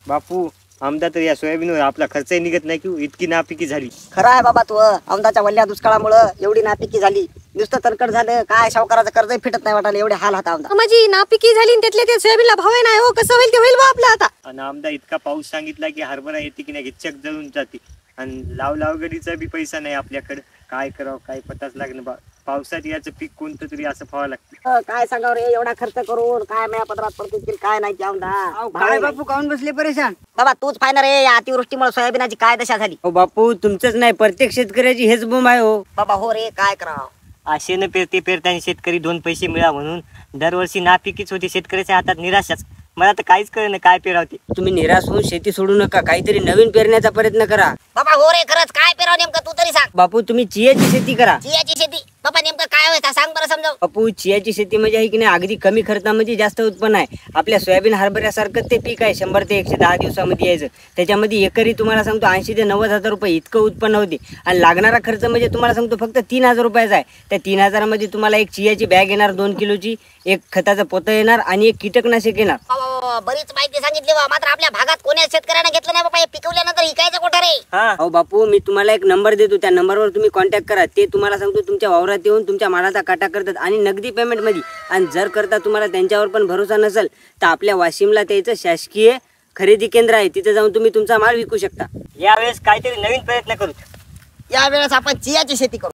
बापू आमदा तर या सोयाबीनवर आपला खर्चही निघत नाही की इतकी नापिकी झाली. खरं आहे बाबा तू औंदाच्या वल्ल्या दुष्काळामुळं एवढी नापिकी झाली. नुसतं तणकट झालं काय, सावकाराचं कर्जही फिटत नाही वाटायला, एवढे हाल होता औंदा. माझी नापिकी झाली आणि त्यातल्या त्या सोयाबीनला भाव नाही हो. कसं होईल ते होईल बा आपलं आता. आणि आमदा इतका पाऊस सांगितला की हरभरा येते की नाही चक जळून जाते आणि लावगडीचा बी पैसा नाही आपल्याकडे. काय करावं काय पताच लागणं बा. पावसात याचं पीक कोणतं तरी असं फावं लागतं. काय सांगावं रे, एवढा खर्च करून काय माझ्या पदरात पडतील काय नाही औंदा. काय बापू काऊन बसले परेशान? बाबा तूच पाहिना रे, या अतिवृष्टीमुळे सोयाबीनाची काय दशा झाली. हो बापू, तुमचंच नाही प्रत्येक शेतकऱ्याची हेच बोंब आहे हो. बाबा हो रे, काय करावं. आशेनं पेरताना शेतकरी दोन पैसे मिळा म्हणून दरवर्षी नापिकीच होती. शेतकऱ्याच्या हातात निराशाच. मला तर काहीच कळलं काय पेरावते. तुम्ही निराश होऊन शेती सोडू नका, काहीतरी नवीन पेरण्याचा प्रयत्न करा. बाबा हो रे, खरंच काय पेरावं नेमकं तू तरी सांग. बापू तुम्ही चियाची शेती करा. चियाची शेती बाबा नेमकं काय व्हायचं सांग बरं समजाव. बापू चियाची शेती म्हणजे आहे की नाही अगदी कमी खर्चामध्ये जास्त उत्पन्न आहे. आपल्या सोयाबीन हरभऱ्यासारखं ते पीक आहे. 100 ते 110 दिवसामध्ये यायचं. त्याच्यामध्ये एकरी तुम्हाला सांगतो 80 ते 90 हजार रुपये इतकं उत्पन्न होते. आणि लागणारा खर्च म्हणजे तुम्हाला सांगतो फक्त 3000 रुपयाचा आहे. त्या 3000 मध्ये तुम्हाला एक चियाची बॅग येणार 2 किलोची, एक खताचं पोतं येणार आणि एक कीटकनाशक येणार. बाबा बरीच माहिती सांगितली बा. मात्र आपल्या भागात कोणी शेतकऱ्यांना घेतलं नाही बाबा. हे पिकवल्यानंतर इकायचं कुठं रे. हो बापू, मी तुम्हाला एक नंबर देतो, त्या नंबरवर तुम्ही कॉन्टॅक्ट करा. ते तुम्हाला सांगतो तुमच्या वावरात येऊन तुमच्या मालाचा काटा करतात आणि नगदी पेमेंट मध्ये. आणि जर करता तुम्हाला त्यांच्यावर पण भरोसा नसेल तर आपल्या वाशिमला त्याचं शासकीय खरेदी केंद्र आहे, तिथे जाऊन तुम्ही तुमचा माल विकू शकता. यावेळेस काहीतरी नवीन प्रयत्न करू. यावेळेस आपण चियाची शेती करू.